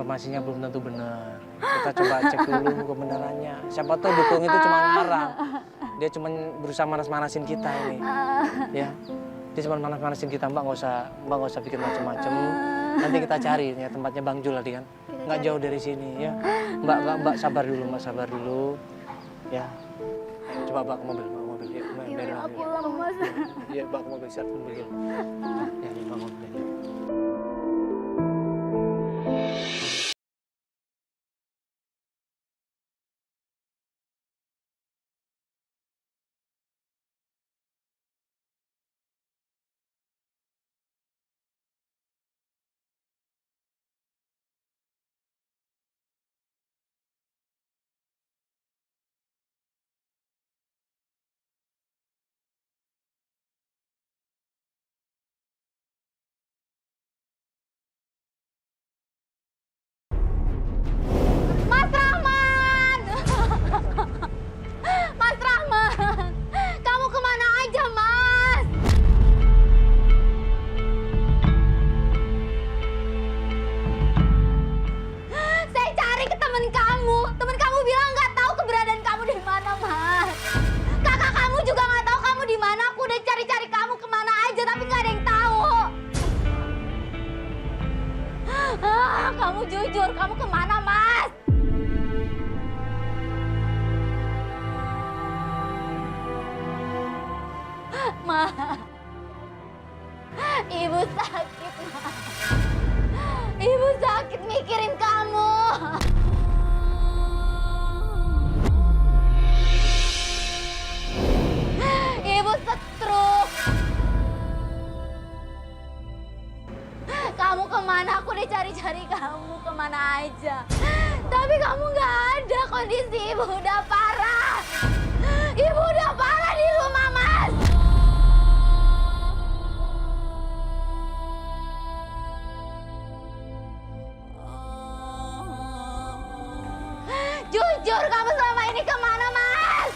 informasinya belum tentu benar. Kita coba cek dulu kebenarannya. Siapa tahu dukung itu cuma ngarang. Dia cuma berusaha manas-manasin kita ini. Ya. Dia cuma manas-manasin kita, Mbak nggak usah pikir macam-macam. Nanti kita cari ya tempatnya Bang Jul tadi kan. Nggak jauh dari sini ya. Mbak sabar dulu. Ya. Coba Mbak ke mobil, Ya, Gimana pulang, Mas? Iya, Mbak ke mobil, siap mobil. Ya, Mbak mobil. Ya. Mas Rahman! Mas Rahman! Kamu kemana aja, Mas? Saya cari ke temen kamu. Temen kamu bilang nggak tahu keberadaan kamu di mana, Mas. Kakak kamu juga nggak tahu kamu di mana. Aku udah cari-cari kamu kemana aja, tapi nggak ada yang tahu. Kamu jujur, kamu kemana, Mas? Ma, Ibu sakit, Ma. Ibu sakit mikirin kamu. Ibu stroke. Kamu kemana? Aku udah cari-cari kamu kemana aja. Tapi kamu nggak ada. Kondisi ibu udah parah. Ibu udah parah di rumah, Mas. Jujur, kamu selama ini kemana, Mas?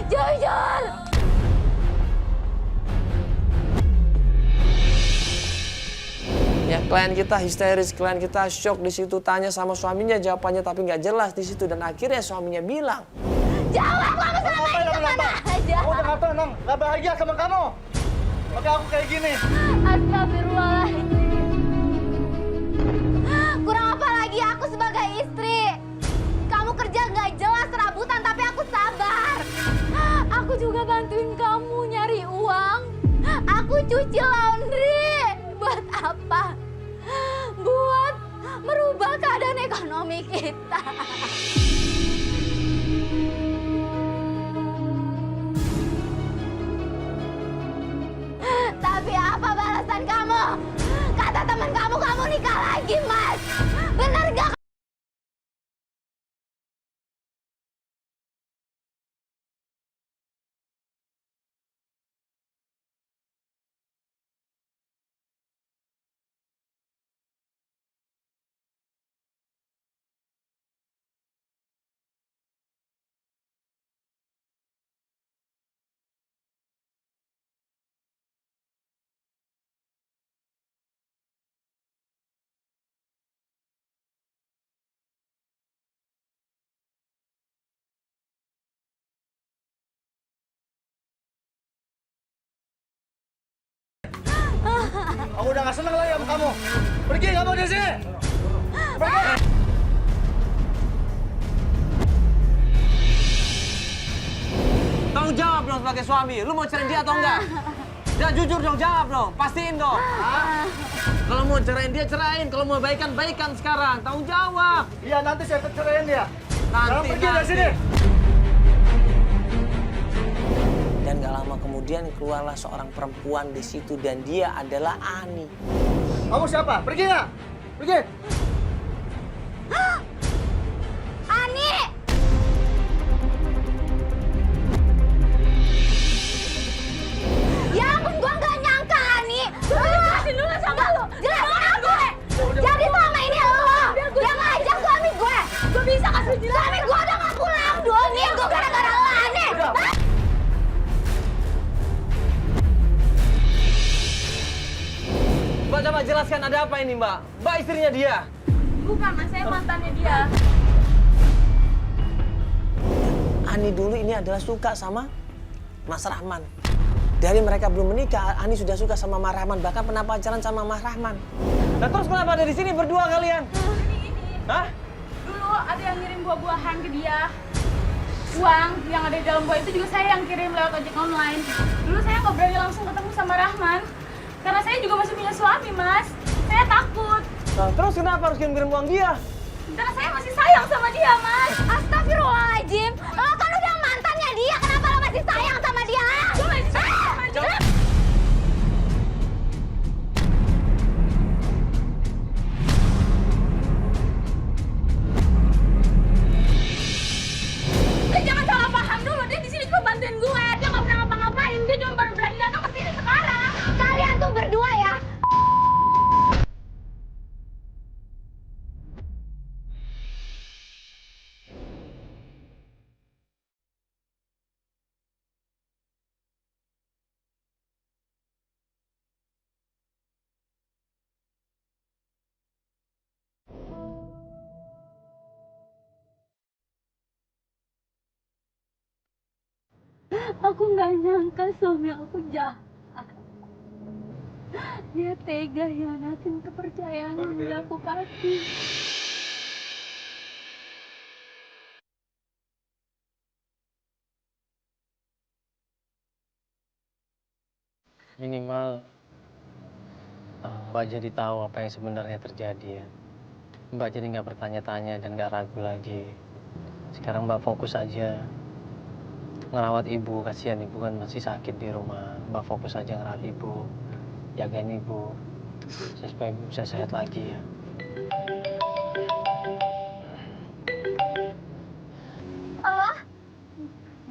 Jujur. Ya, klien kita histeris, klien kita shock di situ, tanya sama suaminya, jawabannya tapi nggak jelas di situ, dan akhirnya suaminya bilang, Jawab, kamu selama ini kemana aja? Aku udah nggak tenang, nggak bahagia sama kamu. Maka aku kayak gini. Astagfirullahaladzim. Kurang apa lagi aku sebagai istri? Kamu kerja nggak jelas, serabutan, tapi aku sabar. Aku juga bantuin kamu nyari uang. Aku cuci laundry. Buat apa? Buat merubah keadaan ekonomi kita. Tapi apa balasan kamu? Kata teman kamu nikah lagi, Mas. Bener gak? Aku udah nggak seneng lagi sama kamu. Pergi kamu dari sini. Pergi. tanggung jawab dong sebagai suami, lu mau cerain dia atau enggak? Ya jujur dong, jawab dong, pastiin dong. Kalau mau cerain dia, cerain. Kalau mau baikan sekarang, tanggung jawab. Iya, nanti saya ceraiin dia. Sekarang Nanti, pergi dari sini. Dan gak lama kemudian keluarlah seorang perempuan di situ, dan dia adalah Ani. Kamu siapa? Pergi nggak? Pergi. Ani! Ya ampun, gua nggak nyangka, Ani. Gua jelasin dulu sama lu. Jelasin aku. Jadi selama ini lo yang ngajak suami gue. Gue bisa kasih jelasin. Suami gue udah nggak pulang 2 minggu gara-gara lo, Ani. Mbak, coba jelaskan ada apa ini, Mbak? Mbak istrinya dia. Bukan mas, saya mantannya dia. Ani dulu ini adalah suka sama Mas Rahman. Dari mereka belum menikah, Ani sudah suka sama Mas Rahman, bahkan pernah pacaran sama Mas Rahman. Nah terus kenapa ada di sini berdua kalian? Ini. Hah? Dulu ada yang ngirim buah-buahan ke dia. Uang yang ada di dalam buah itu juga saya yang kirim lewat ojek online. Dulu saya nggak berani langsung ketemu sama Rahman. Karena saya juga masih punya suami, mas. Saya takut. Nah, terus kenapa harus kirim uang dia? Karena saya masih sayang sama dia, mas. Astagfirullahaladzim. Lo kan udah mantannya dia, kenapa lo masih sayang sama dia? Gue masih sayang sama dia. Jangan salah paham dulu, dia di sini cuma bantuin gue. Dia nggak pernah ngapa-ngapain, dia cuma baru berani datang ke sini sekarang. Kalian tuh berdua ya. Aku nggak nyangka suami aku jahat. Dia tega hianatin kepercayaan yang udah aku kasih. Minimal Mbak jadi tahu apa yang sebenarnya terjadi ya. Mbak jadi nggak bertanya-tanya dan nggak ragu lagi. Sekarang Mbak fokus aja ngerawat ibu, kasihan ibu kan masih sakit di rumah. Mbak fokus aja ngerawat ibu, jagain ibu supaya ibu bisa sehat lagi ya.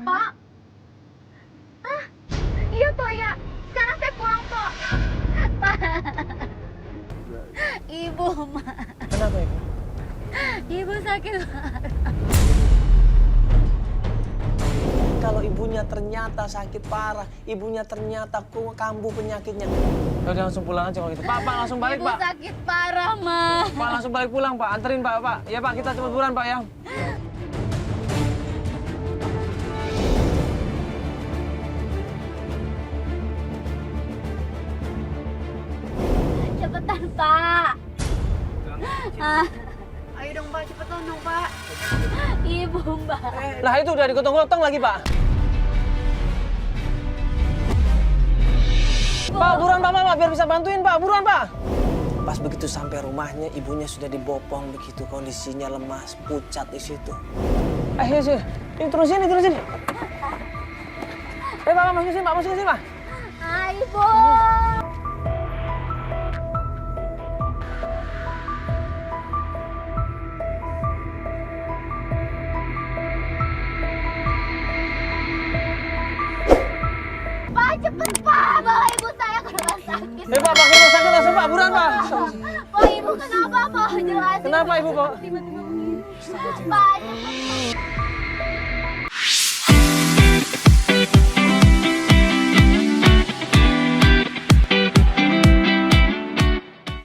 Pak. Iya toh ya. Sekarang saya pulang toh. Pak. Ibu, Ma. Kenapa ibu? Ibu sakit. Kalau ibunya ternyata sakit parah, ibunya ternyata kambuh penyakitnya. Udah langsung pulang aja kalau gitu. Pak langsung balik, Ibu Pak. sakit parah, Ma. Pak langsung balik pulang, Pak. Anterin, Pak. Ya, Pak, kita cepet buruan, Pak ya. Cepetan, Pak. Ayo dong Pak, cepetan dong Pak. Ibu, Mbak. Lah itu udah digotong-gotong lagi, Pak. Pak, buruan Pak, biar bisa bantuin, Pak. Buruan, Pak. Pas begitu sampai rumahnya, ibunya sudah dibopong begitu, kondisinya lemas, pucat di situ. Ayo sih. Ini terusin. Pak, masukin sini, Pak. Ibu. Pak, cepet, Pak. Bawa ibu saya ke rumah sakit. Pak, ke rumah sakit langsung, Pak. Buruan, Pak. Pak, ibu kenapa, Pak? Jelasin. Kenapa, Ibu, Pak? Tiba-tiba begini. Pak, cepet.